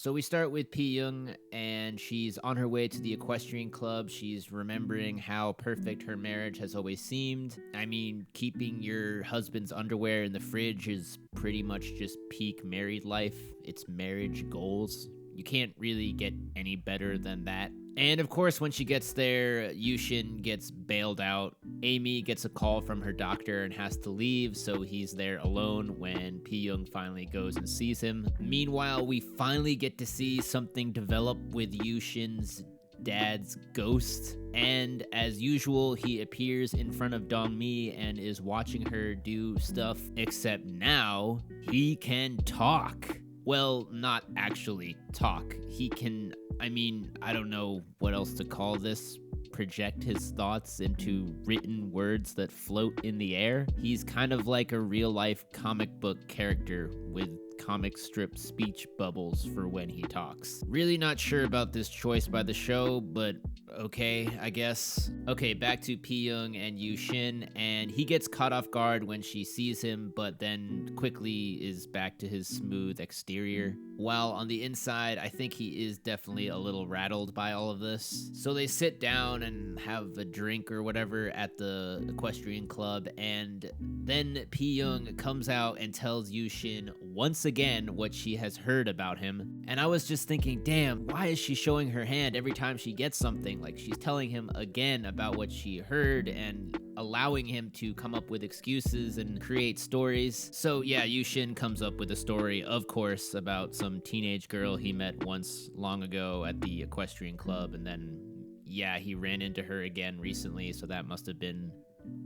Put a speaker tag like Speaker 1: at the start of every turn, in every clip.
Speaker 1: So we start with Pyeong, and she's on her way to the equestrian club. She's remembering how perfect her marriage has always seemed. I mean, keeping your husband's underwear in the fridge is pretty much just peak married life. It's marriage goals. You can't really get any better than that. And of course, when she gets there, Yushin gets bailed out. Amy gets a call from her doctor and has to leave, so he's there alone when Pyeong finally goes and sees him. Meanwhile, we finally get to see something develop with Yushin's dad's ghost. And as usual, he appears in front of Dongmi and is watching her do stuff, except now he can talk. Well, not actually talk. He can, I don't know what else to call this, project his thoughts into written words that float in the air. He's kind of like a real-life comic book character with comic strip speech bubbles for when he talks. Really not sure about this choice by the show, but okay, I guess. Okay, back to Pyeong and Yushin, and he gets caught off guard when she sees him, but then quickly is back to his smooth exterior. While on the inside, I think he is definitely a little rattled by all of this. So they sit down and have a drink or whatever at the equestrian club, and then Pyeong comes out and tells Yushin once again what she has heard about him. And I was just thinking, damn, why is she showing her hand every time she gets something? Like, she's telling him again about what she heard and allowing him to come up with excuses and create stories. So yeah, Yushin comes up with a story, of course, about some teenage girl he met once long ago at the equestrian club, and then yeah, he ran into her again recently, so that must have been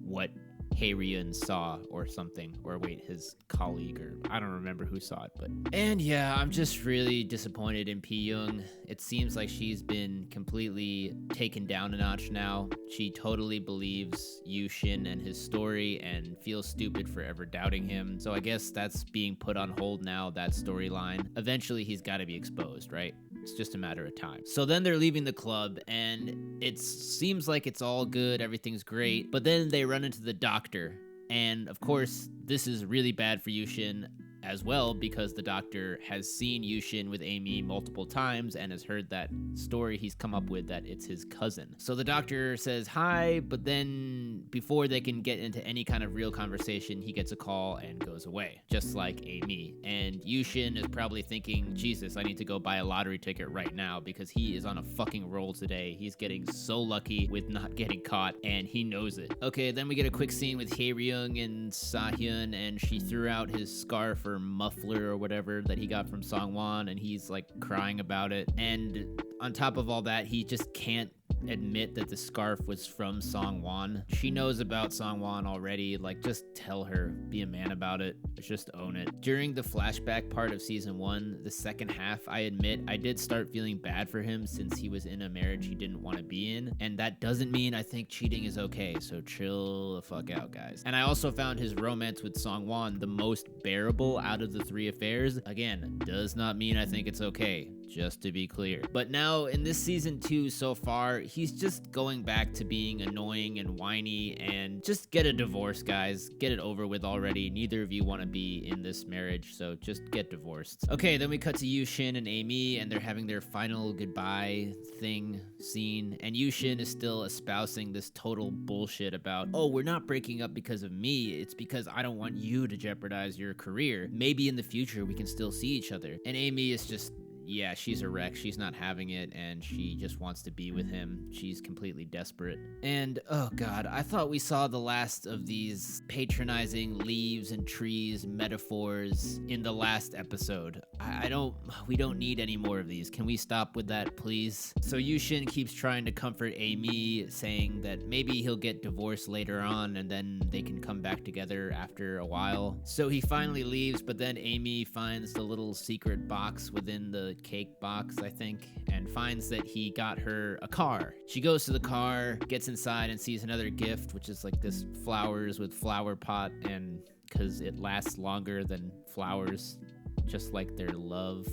Speaker 1: what Hye Ryung saw or something. Or wait, his colleague, or I don't remember who saw it, but... And yeah, I'm just really disappointed in Pyeong. It seems like she's been completely taken down a notch now. She totally believes Yushin and his story and feels stupid for ever doubting him. So I guess that's being put on hold now, that storyline. Eventually he's got to be exposed, right? It's just a matter of time. So then they're leaving the club, and it seems like it's all good, everything's great, but then they run into the doctor. And of course, this is really bad for Yushin as well, because the doctor has seen Yushin with Amy multiple times and has heard that story he's come up with that it's his cousin. So the doctor says hi, but then before they can get into any kind of real conversation, he gets a call and goes away, just like Amy. And Yushin is probably thinking, Jesus, I need to go buy a lottery ticket right now because he is on a fucking roll today. He's getting so lucky with not getting caught, and he knows it. Okay, then we get a quick scene with Hye Ryung and Sahyun, and she threw out his scarf or muffler or whatever that he got from Songwon, and he's like crying about it. And on top of all that, he just can't admit that the scarf was from Songwon. She knows about Songwon already. Like, just tell her, be a man about it, just own it. During the flashback part of season 1, the second half, I admit I did start feeling bad for him since he was in a marriage he didn't want to be in, and that doesn't mean I think cheating is okay, so chill the fuck out, guys. And I also found his romance with Songwon the most bearable out of the 3 affairs. Again, does not mean I think it's okay, just to be clear. But now in this season 2 so far, he's just going back to being annoying and whiny, and just get a divorce, guys. Get it over with already. Neither of you want to be in this marriage, so just get divorced. Okay, then we cut to Yushin and Amy, and they're having their final goodbye scene, and Yushin is still espousing this total bullshit about, oh, we're not breaking up because of me, it's because I don't want you to jeopardize your career. Maybe in the future we can still see each other. And Amy is just, yeah, she's a wreck. She's not having it, and she just wants to be with him. She's completely desperate. And, oh god, I thought we saw the last of these patronizing leaves and trees metaphors in the last episode. We don't need any more of these. Can we stop with that, please? So Yushin keeps trying to comfort Amy, saying that maybe he'll get divorced later on, and then they can come back together after a while. So he finally leaves, but then Amy finds the little secret box within the cake box, I think, and finds that he got her a car. She goes to the car, gets inside, and sees another gift, which is like this flowers with flower pot, and because it lasts longer than flowers, just like their love.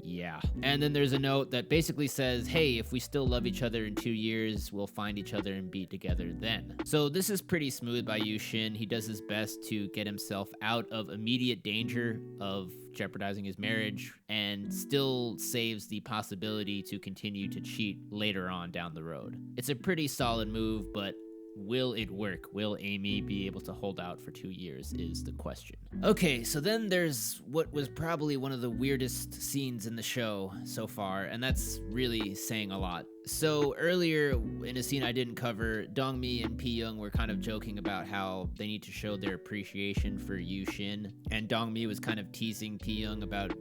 Speaker 1: Yeah. And then there's a note that basically says, hey, if we still love each other in 2 years, we'll find each other and be together then. So this is pretty smooth by Yushin. He does his best to get himself out of immediate danger of jeopardizing his marriage, and and still saves the possibility to continue to cheat later on down the road. It's a pretty solid move, but will it work? Will Amy be able to hold out for 2 years is the question. Okay, so then there's what was probably one of the weirdest scenes in the show so far, and that's really saying a lot. So earlier in a scene I didn't cover, Dongmi and Pyeong were kind of joking about how they need to show their appreciation for Yushin, and Dongmi was kind of teasing Pyeong about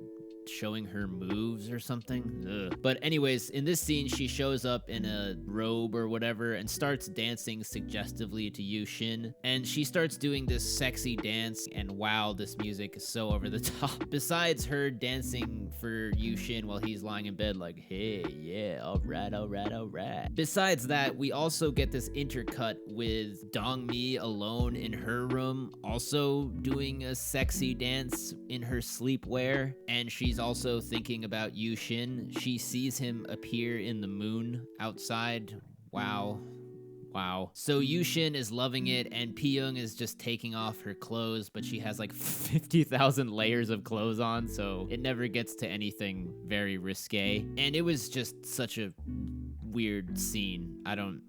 Speaker 1: showing her moves or something. Ugh. But anyways, in this scene, she shows up in a robe or whatever and starts dancing suggestively to Yushin. And she starts doing this sexy dance, and wow, this music is so over the top. Besides her dancing for Yushin while he's lying in bed like, hey, yeah, all right, all right, all right. Besides that, we also get this intercut with Dongmi alone in her room, also doing a sexy dance in her sleepwear, and she's also thinking about Yushin. She sees him appear in the moon outside. Wow. Wow. So Yushin is loving it, and Pyeong is just taking off her clothes, but she has like 50,000 layers of clothes on, so it never gets to anything very risque. And it was just such a weird scene. I don't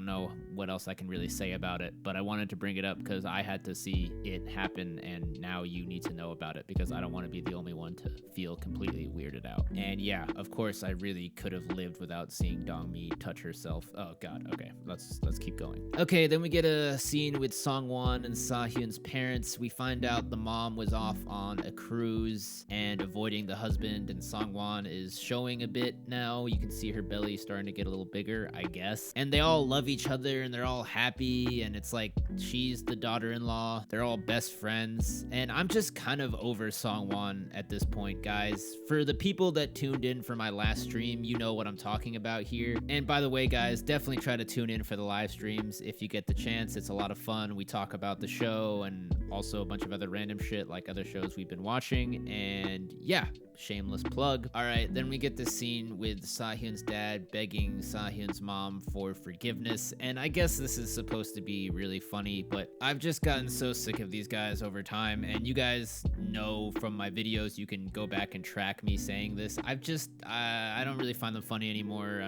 Speaker 1: know what else I can really say about it, but I wanted to bring it up because I had to see it happen, and now you need to know about it because I don't want to be the only one to feel completely weirded out. And yeah, of course, I really could have lived without seeing Dongmi touch herself. Oh god, okay, let's keep going. Okay, then we get a scene with Songwon and Sahyun's parents. We find out the mom was off on a cruise and avoiding the husband, and Songwon is showing a bit now. You can see her belly starting to get a little bigger, I guess. And they all love each other and they're all happy, and it's like she's the daughter-in-law. They're all best friends, and I'm just kind of over Songwon at this point, guys. For the people that tuned in for my last stream, you know what I'm talking about here. And by the way, guys, definitely try to tune in for the live streams if you get the chance. It's a lot of fun. We talk about the show and also a bunch of other random shit like other shows we've been watching, and yeah, shameless plug. All right, then we get this scene with Sahyun's dad begging Sahyun's mom for forgiveness, and I guess this is supposed to be really funny, but I've just gotten so sick of these guys over time, and you guys know from my videos, you can go back and track me saying this. I don't really find them funny anymore.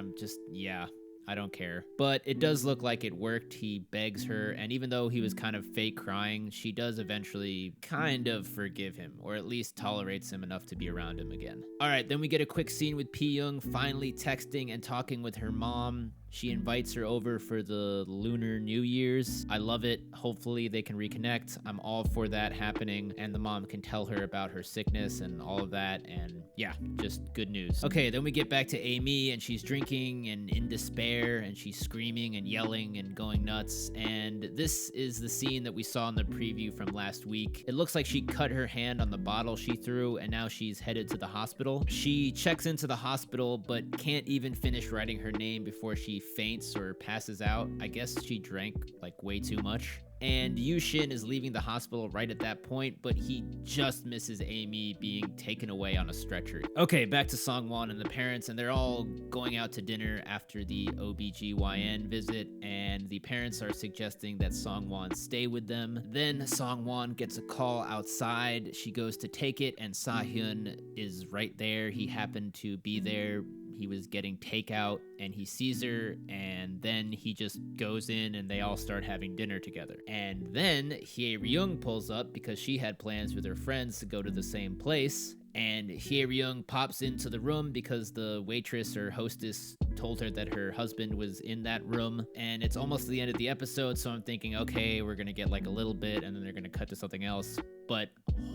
Speaker 1: Yeah, I don't care. But it does look like it worked. He begs her, and even though he was kind of fake crying, she does eventually kind of forgive him, or at least tolerates him enough to be around him again. All right, then we get a quick scene with Pyeong finally texting and talking with her mom. She invites her over for the Lunar New Year's. I love it. Hopefully they can reconnect. I'm all for that happening, and the mom can tell her about her sickness and all of that, and yeah, just good news. Okay, then we get back to Amy, and she's drinking and in despair, and she's screaming and yelling and going nuts, and this is the scene that we saw in the preview from last week. It looks like she cut her hand on the bottle she threw, and now she's headed to the hospital. She checks into the hospital, but can't even finish writing her name before she faints or passes out. I guess she drank like way too much. And Yushin is leaving the hospital right at that point, but he just misses Amy being taken away on a stretcher. Okay, back to Songwon and the parents, and they're all going out to dinner after the OBGYN visit, and the parents are suggesting that Songwon stay with them. Then Songwon gets a call outside. She goes to take it, and Sahyun is right there. He happened to be there. He was getting takeout, and he sees her, and then he just goes in and they all start having dinner together. And then Hye Ryung pulls up because she had plans with her friends to go to the same place. And Hye Ryung pops into the room because the waitress or hostess told her that her husband was in that room. And it's almost the end of the episode, so I'm thinking, okay, we're gonna get like a little bit and then they're gonna cut to something else. But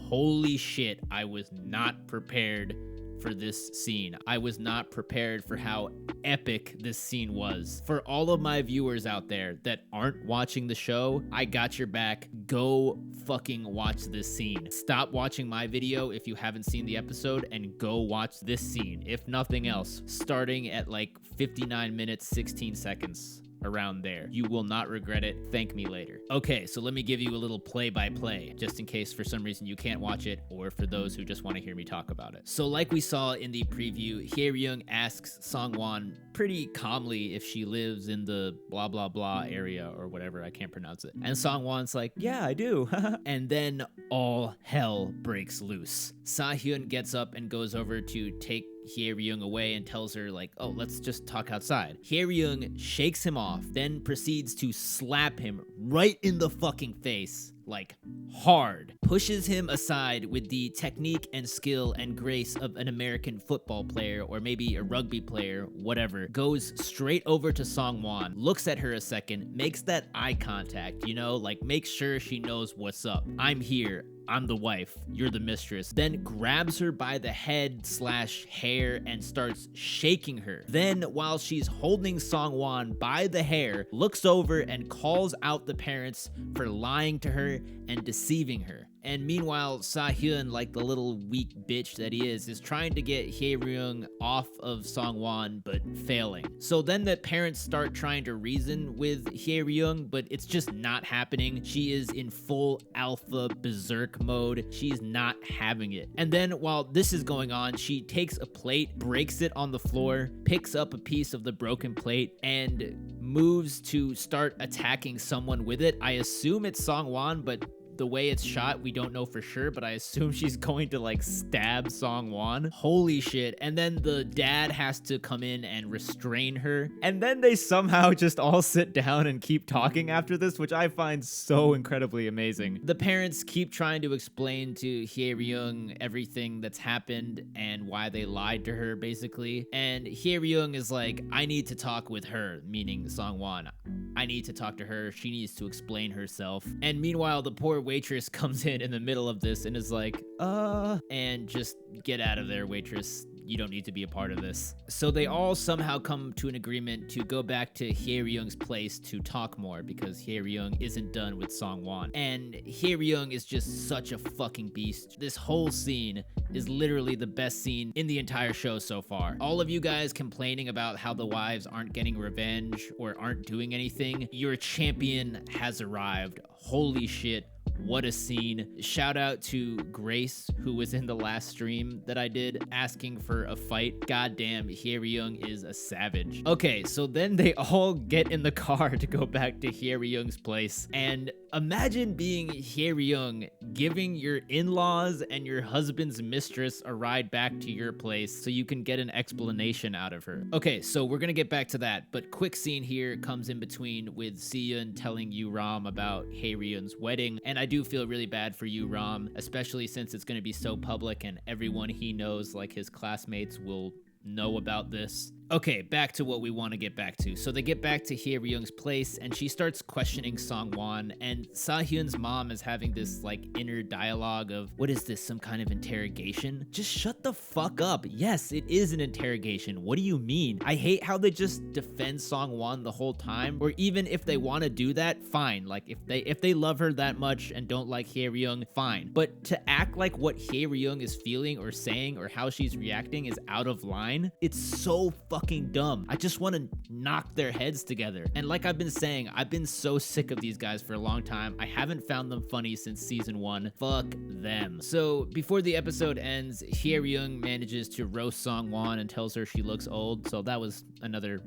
Speaker 1: holy shit, I was not prepared for this scene. I was not prepared for how epic this scene was. For all of my viewers out there that aren't watching the show, I got your back. Go fucking watch this scene. Stop watching my video if you haven't seen the episode and go watch this scene. If nothing else, starting at like 59 minutes, 16 seconds. around there. You will not regret it. Thank me later. Okay, so let me give you a little play-by-play, just in case for some reason you can't watch it, or for those who just want to hear me talk about it. So like we saw in the preview, Hye Ryung asks Songwon pretty calmly if she lives in the blah blah blah area or whatever, I can't pronounce it. And Songwon's like, yeah, I do. And then all hell breaks loose. Sahyun gets up and goes over to take Hye Ryung away and tells her like, oh, let's just talk outside. Hye Ryung shakes him off, then proceeds to slap him right in the fucking face, like hard. Pushes him aside with the technique and skill and grace of an American football player or maybe a rugby player, whatever. Goes straight over to Songwon, looks at her a second, makes that eye contact, you know, like makes sure she knows what's up. I'm here. I'm the wife, you're the mistress. Then grabs her by the head / hair and starts shaking her. Then, while she's holding Songwon by the hair, looks over and calls out the parents for lying to her and deceiving her. And meanwhile, Sahyun, like the little weak bitch that he is trying to get Hye Ryung off of Songwon, but failing. So then the parents start trying to reason with Hye Ryung, but it's just not happening. She is in full alpha berserk mode. She's not having it. And then while this is going on, she takes a plate, breaks it on the floor, picks up a piece of the broken plate, and moves to start attacking someone with it. I assume it's Songwon, but the way it's shot, we don't know for sure, but I assume she's going to like stab Songwon. Holy shit. And then the dad has to come in and restrain her. And then they somehow just all sit down and keep talking after this, which I find so incredibly amazing. The parents keep trying to explain to Hye Ryung everything that's happened and why they lied to her, basically. And Hye Ryung is like, I need to talk with her, meaning Songwon. I need to talk to her. She needs to explain herself. And meanwhile, the poor waitress comes in the middle of this and is like, and just get out of there, waitress. You don't need to be a part of this. So they all somehow come to an agreement to go back to Hye Ryung's place to talk more because Hye Ryung isn't done with Songwon. And Hye Ryung is just such a fucking beast. This whole scene is literally the best scene in the entire show so far. All of you guys complaining about how the wives aren't getting revenge or aren't doing anything, your champion has arrived. Holy shit. What a scene. Shout out to Grace, who was in the last stream that I did, asking for a fight. Goddamn, Hye Ryung is a savage. Okay, so then they all get in the car to go back to Hye Ryung's place. And imagine being Hye Ryung, giving your in-laws and your husband's mistress a ride back to your place so you can get an explanation out of her. Okay, so we're gonna get back to that, but quick scene here comes in between with Siyun telling Yu Ram about Hye Ryung's wedding, and I do feel really bad for Yu Ram, especially since it's gonna be so public and everyone he knows, like his classmates, will know about this. Okay, back to what we want to get back to. So they get back to Hye Ryung's place and she starts questioning Songwon, and Sahyun's mom is having this like inner dialogue of, what is this, some kind of interrogation? Just shut the fuck up. Yes, it is an interrogation. What do you mean? I hate how they just defend Songwon the whole time, or even if they want to do that, fine. Like if they love her that much and don't like Hye Ryung, fine. But to act like what Hye Ryung is feeling or saying or how she's reacting is out of line, it's so fucking dumb. I just want to knock their heads together. And like I've been saying, I've been so sick of these guys for a long time. I haven't found them funny since season 1. Fuck them. So before the episode ends, Hye Ryung manages to roast Songwon and tells her she looks old. So that was another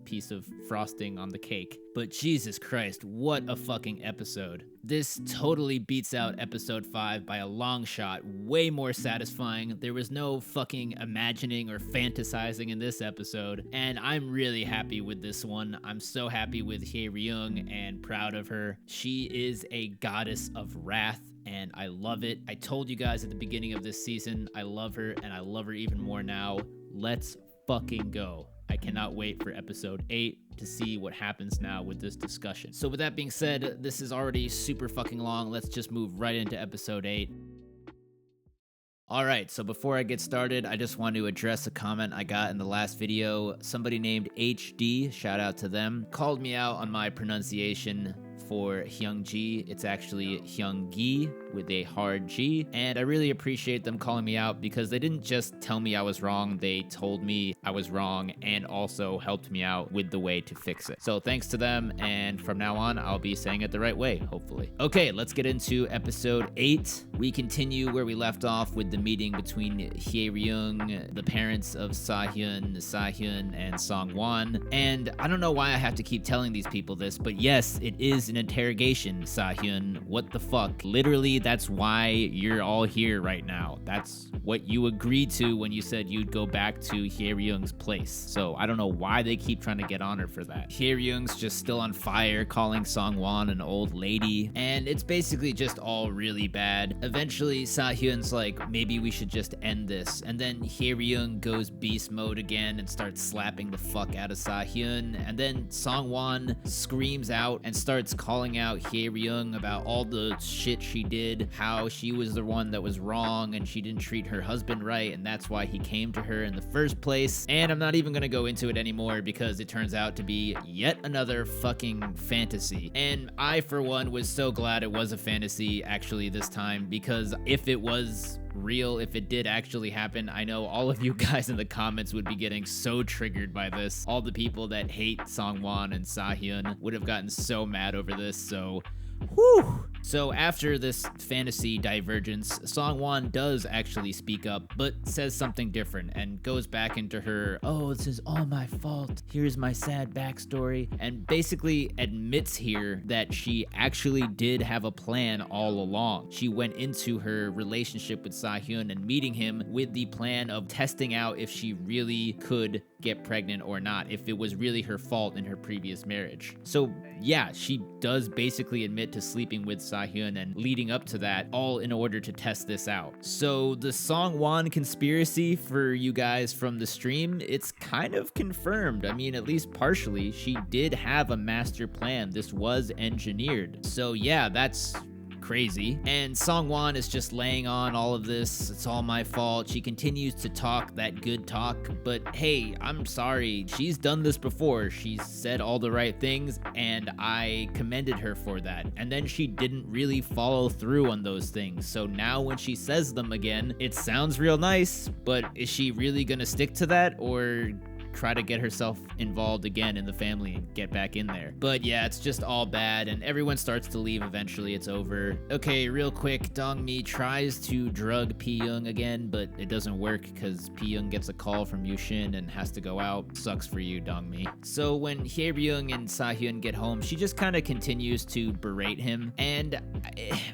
Speaker 1: piece of frosting on the cake. But Jesus Christ, what a fucking episode. This totally beats out episode 5 by a long shot, way more satisfying. There was no fucking imagining or fantasizing in this episode, and I'm really happy with this one. I'm so happy with Hye Ryung and proud of her. She is a goddess of wrath, and I love it. I told you guys at the beginning of this season, I love her, and I love her even more now. Let's fucking go. I cannot wait for episode 8 to see what happens now with this discussion. So with that being said, this is already super fucking long. Let's just move right into episode 8. Alright, so before I get started, I just want to address a comment I got in the last video. Somebody named HD, shout out to them, called me out on my pronunciation. for Hyung-ji. It's actually Hyung-gi with a hard G. And I really appreciate them calling me out because they didn't just tell me I was wrong, they told me I was wrong and also helped me out with the way to fix it. So thanks to them, and from now on, I'll be saying it the right way, hopefully. Okay, let's get into episode 8. We continue where we left off with the meeting between Hye Ryung, the parents of Sahyun, and Songwon. And I don't know why I have to keep telling these people this, but yes, it is an interrogation, Sahyun. What the fuck? Literally, that's why you're all here right now. That's what you agreed to when you said you'd go back to Hye Ryung's place. So I don't know why they keep trying to get on her for that. Hye Ryung's just still on fire, calling Songwon an old lady, and it's basically just all really bad. Eventually, Sahyun's like, maybe we should just end this, and then Hye Ryung goes beast mode again and starts slapping the fuck out of Sahyun, and then Songwon screams out and starts calling out Hye Ryung about all the shit she did, how she was the one that was wrong and she didn't treat her husband right, and that's why he came to her in the first place. And I'm not even gonna go into it anymore because it turns out to be yet another fucking fantasy. And I, for one, was so glad it was a fantasy actually this time, because if it was real, if it did actually happen, I know all of you guys in the comments would be getting so triggered by this. All the people that hate Songwon and Sahyun would have gotten so mad over this, so whew. So after this fantasy divergence, Songwon does actually speak up, but says something different and goes back into her, oh, this is all my fault, here's my sad backstory, and basically admits here that she actually did have a plan all along. She went into her relationship with Sahyun and meeting him with the plan of testing out if she really could get pregnant or not, if it was really her fault in her previous marriage. So yeah, she does basically admit to sleeping with Sahyun and leading up to that, all in order to test this out. So the Songwon conspiracy for you guys from the stream, it's kind of confirmed. I mean, at least partially, she did have a master plan. This was engineered. So yeah, that's crazy. And Songwon is just laying on all of this. It's all my fault. She continues to talk that good talk, but hey, I'm sorry. She's done this before. She's said all the right things, and I commended her for that. And then she didn't really follow through on those things. So now when she says them again, it sounds real nice, but is she really gonna stick to that, or try to get herself involved again in the family and get back in there? But yeah, it's just all bad, and everyone starts to leave eventually. It's over. Okay, real quick, Dongmi tries to drug Pyeong again, but it doesn't work because Pyeong gets a call from Yushin and has to go out. Sucks for you, Dongmi. So when Hye Ryung and Sahyun get home, she just kind of continues to berate him, and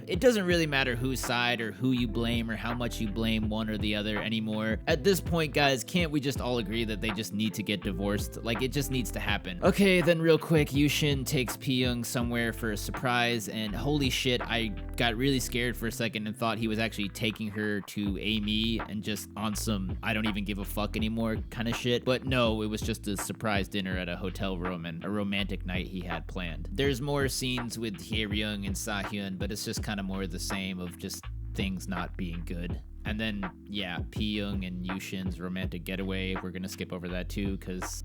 Speaker 1: it doesn't really matter whose side or who you blame or how much you blame one or the other anymore. At this point, guys, can't we just all agree that they just need to get divorced? Like, it just needs to happen. Okay, then real quick, Yushin takes Pyeong somewhere for a surprise, and holy shit, I got really scared for a second and thought he was actually taking her to Amy and just on some I don't even give a fuck anymore kind of shit. But no, it was just a surprise dinner at a hotel room and a romantic night he had planned. There's more scenes with Hye Ryung and Sahyun, but it's just kind of more the same of just things not being good. And then, yeah, Pyeong and Yushin's romantic getaway. We're gonna skip over that too, because,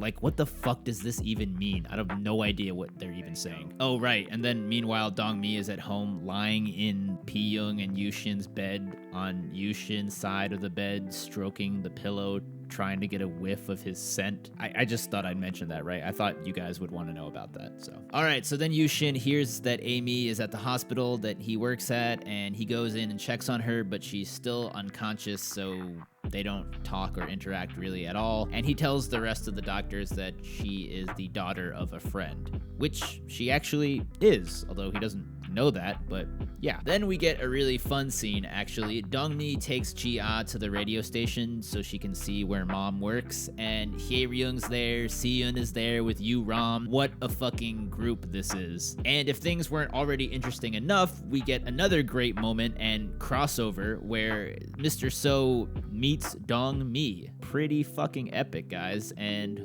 Speaker 1: like, what the fuck does this even mean? I have no idea what they're even saying. Oh, right. And then, meanwhile, Dongmi is at home lying in Pyeong and Yushin's bed on Yushin's side of the bed, stroking the pillow, trying to get a whiff of his scent. I just thought I'd mention that, right? I thought you guys would want to know about that, so. All right, so then Yushin hears that Amy is at the hospital that he works at, and he goes in and checks on her, but she's still unconscious, so they don't talk or interact really at all. And he tells the rest of the doctors that she is the daughter of a friend, which she actually is, although he doesn't know that, but yeah. Then we get a really fun scene, actually. Dongmi takes Ji-ah to the radio station so she can see where mom works, and Hye Ryung's there, Seeun is there with Yu Ram. What a fucking group this is. And if things weren't already interesting enough, we get another great moment and crossover where Mr. So meets Dongmi. Pretty fucking epic, guys, and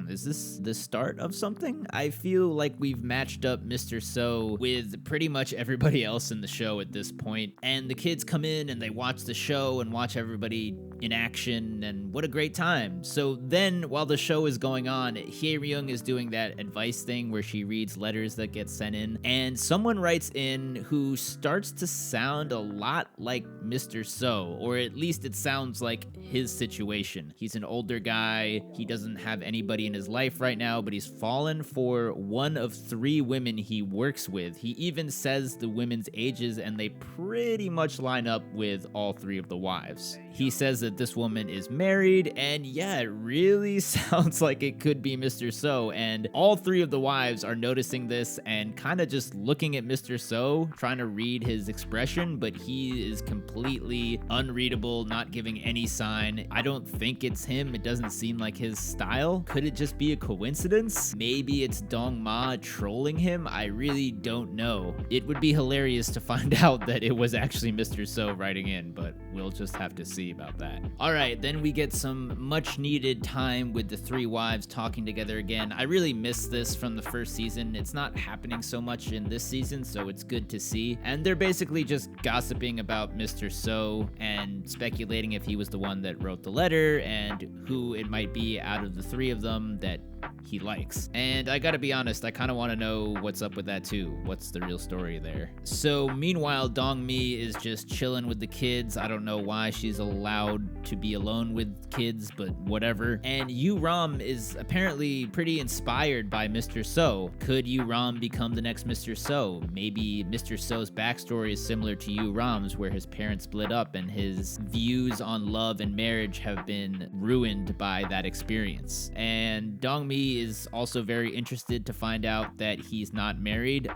Speaker 1: Is this the start of something? I feel like we've matched up Mr. So with pretty much everybody else in the show at this point, and the kids come in and they watch the show and watch everybody in action, and what a great time. So then, while the show is going on, Hye Ryung is doing that advice thing where she reads letters that get sent in, and someone writes in who starts to sound a lot like Mr. So, or at least it sounds like his situation. He's an older guy, he doesn't have anybody in his life right now, but he's fallen for one of 3 women he works with. He even says the women's ages, and they pretty much line up with all 3 of the wives. He says that this woman is married, and yeah, it really sounds like it could be Mr. So, and all 3 of the wives are noticing this and kind of just looking at Mr. So, trying to read his expression, but he is completely unreadable, not giving any sign. I don't think it's him. It doesn't seem like his style. Could it just be a coincidence? Maybe it's Dong Ma trolling him? I really don't know. It would be hilarious to find out that it was actually Mr. So writing in, but we'll just have to see about that. Alright, then we get some much needed time with the 3 wives talking together again. I really miss this from the first season. It's not happening so much in this season, so it's good to see. And they're basically just gossiping about Mr. So and speculating if he was the one that wrote the letter and who it might be out of the 3 of them that he likes. And I gotta be honest, I kind of want to know what's up with that too. What's the real story there? So meanwhile, Dong Mi is just chilling with the kids. I don't know why she's allowed to be alone with kids, but whatever. And Yu Ram is apparently pretty inspired by Mr. So. Could Yu Ram become the next Mr. So? Maybe Mr. So's backstory is similar to Yu Ram's, where his parents split up and his views on love and marriage have been ruined by that experience. And Dong Mi is also very interested to find out that he's not married.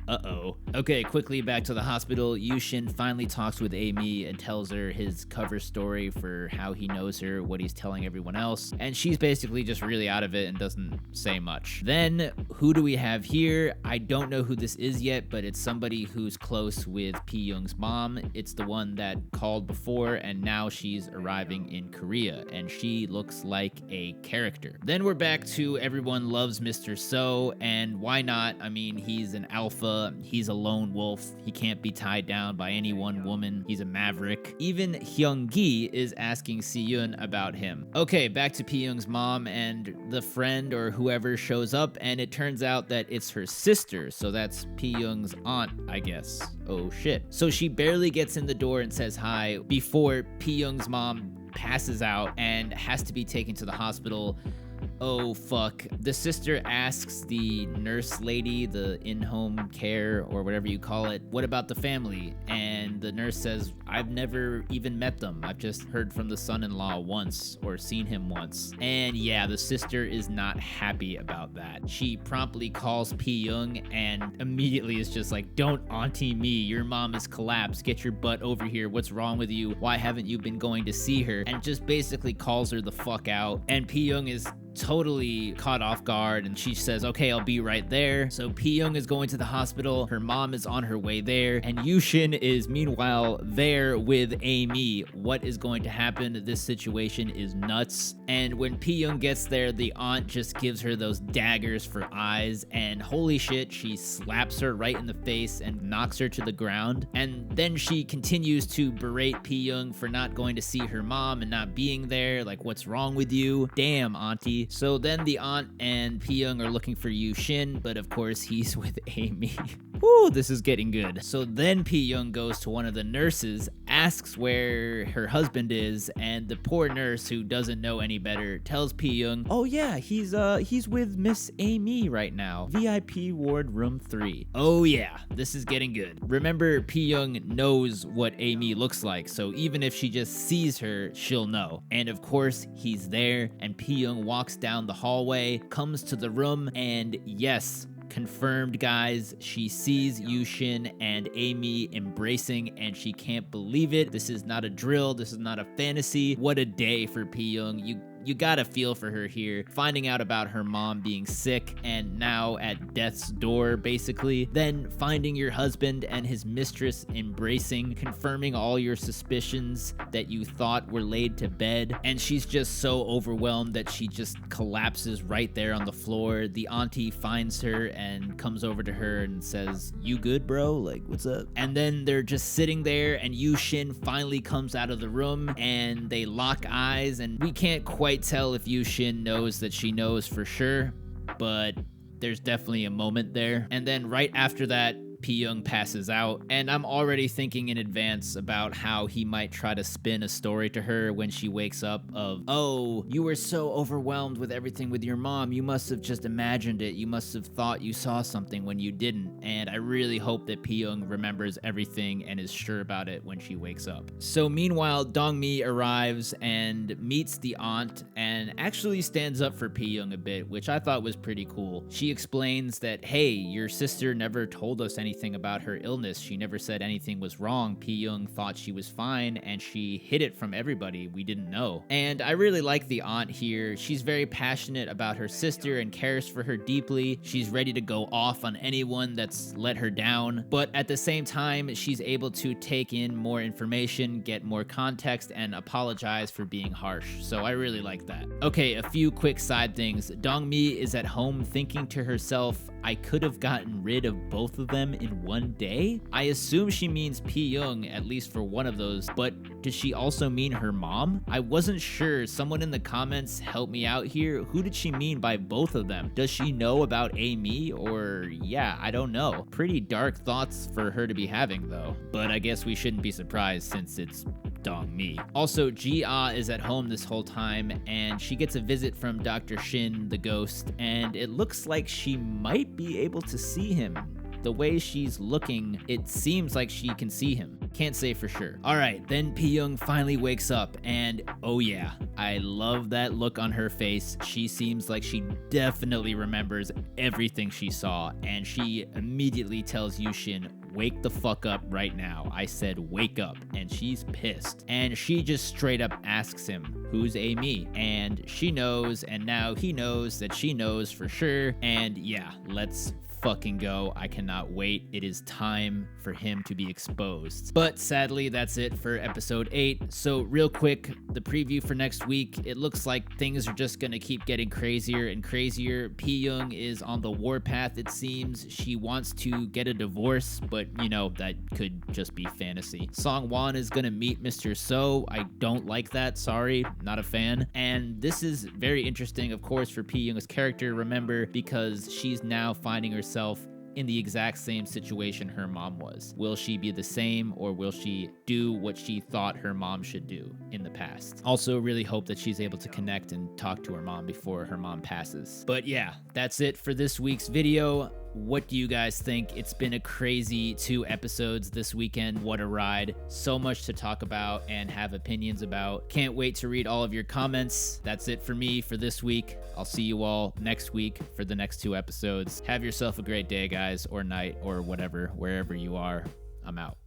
Speaker 1: Uh-oh. Okay, quickly back to the hospital. Yushin finally talks with Amy and tells her his cover story for how he knows her, what he's telling everyone else, and she's basically just really out of it and doesn't say much. Then, who do we have here? I don't know who this is yet, but it's somebody who's close with Pyeong's mom. It's the one that called before, and now she's arriving in Korea, and she looks like a character. Then we're back to everyone loves Mr. So, and why not? I mean, he's an alpha. He's a lone wolf. He can't be tied down by any one woman. He's a maverick. Even Hyung-gi is asking Si-yeon about him. Okay, back to Pyeong's mom, and the friend or whoever shows up, and it turns out that it's her sister, so that's Pyeong's aunt, I guess. Oh shit. So she barely gets in the door and says hi before Pyeong's mom passes out and has to be taken to the hospital. Oh fuck. The sister asks the nurse lady, the in-home care or whatever you call it, what about the family? And the nurse says, I've never even met them. I've just heard from the son-in-law once or seen him once. And yeah, the sister is not happy about that. She promptly calls Pyeong and immediately is just like, don't auntie me. Your mom is collapsed. Get your butt over here. What's wrong with you? Why haven't you been going to see her? And just basically calls her the fuck out. And Pyeong is totally caught off guard, and she says, okay, I'll be right there. So Pyeong is going to the hospital, her mom is on her way there, and Yushin is meanwhile there with Amy. What is going to happen? This situation is nuts. And when Pyeong gets there, the aunt just gives her those daggers for eyes, and holy shit, she slaps her right in the face and knocks her to the ground. And then she continues to berate Pyeong for not going to see her mom and not being there. Like, what's wrong with you? Damn, auntie. So then the aunt and Pyeong are looking for Yushin, but of course he's with Amy. Woo, this is getting good. So then Pyeong goes to one of the nurses, asks where her husband is, and the poor nurse, who doesn't know any better, tells Pyeong, oh yeah, he's with Miss Amy right now, VIP ward room 3. Oh yeah, this is getting good. Remember, Pyeong knows what Amy looks like, so even if she just sees her, she'll know. And of course, he's there, and Pyeong walks down the hallway, comes to the room, and yes, confirmed, guys, she sees Yushin and Amy embracing, and she can't believe it. This is not a drill. This is not a fantasy. What a day for Pyeong. you gotta feel for her here, finding out about her mom being sick and now at death's door, basically. Then finding your husband and his mistress embracing, confirming all your suspicions that you thought were laid to bed. And she's just so overwhelmed that she just collapses right there on the floor. The auntie finds her and comes over to her and says, "You good, bro? Like, what's up?" And then they're just sitting there, and Yushin finally comes out of the room, and they lock eyes, and we can't quite tell if Yushin knows that she knows for sure, but there's definitely a moment there. And then right after that, Pyeong passes out, and I'm already thinking in advance about how he might try to spin a story to her when she wakes up of, "Oh, you were so overwhelmed with everything with your mom, you must have just imagined it, you must have thought you saw something when you didn't." And I really hope that Pyeong remembers everything and is sure about it when she wakes up. So meanwhile, Dongmi arrives and meets the aunt and actually stands up for Pyeong a bit, which I thought was pretty cool. She explains that, "Hey, your sister never told us anything about her illness. She never said anything was wrong. Pyeong thought she was fine, and she hid it from everybody. We didn't know." And I really like the aunt here. She's very passionate about her sister and cares for her deeply. She's ready to go off on anyone that's let her down, but at the same time, she's able to take in more information, get more context, and apologize for being harsh. So I really like that. Okay, a few quick side things. Dongmi is at home thinking to herself, "I could have gotten rid of both of them in one day?" I assume she means Pyeong, at least for one of those, but does she also mean her mom? I wasn't sure. Someone in the comments help me out here. Who did she mean by both of them? Does she know about Amy, or yeah, I don't know. Pretty dark thoughts for her to be having though, but I guess we shouldn't be surprised since it's Dongmi. Also, Ji-ah is at home this whole time, and she gets a visit from Dr. Shin, the ghost, and it looks like she might be able to see him. The way she's looking, it seems like she can see him. Can't say for sure. Alright, then Pyeong finally wakes up, and oh yeah, I love that look on her face. She seems like she definitely remembers everything she saw, and she immediately tells Yushin, "Wake the fuck up right now. I said wake up." And she's pissed. And she just straight up asks him, "Who's Amy?" And she knows, and now he knows that she knows for sure. And yeah, let's fucking go. I cannot wait. It is time for him to be exposed. But sadly, that's it for episode 8. So real quick, the preview for next week, it looks like things are just gonna keep getting crazier and crazier. Pyeong is on the warpath, it seems. She wants to get a divorce, but you know, that could just be fantasy. Songwon is gonna meet Mr. So. I don't like that, sorry, not a fan. And this is very interesting, of course, for Pyeong's character, remember, because she's now finding herself in the exact same situation her mom was. Will she be the same, or will she do what she thought her mom should do in the past? Also, really hope that she's able to connect and talk to her mom before her mom passes. But yeah, that's it for this week's video. What do you guys think? It's been a crazy 2 episodes this weekend. What a ride. So much to talk about and have opinions about. Can't wait to read all of your comments. That's it for me for this week. I'll see you all next week for the next 2 episodes. Have yourself a great day, guys, or night, or whatever, wherever you are. I'm out.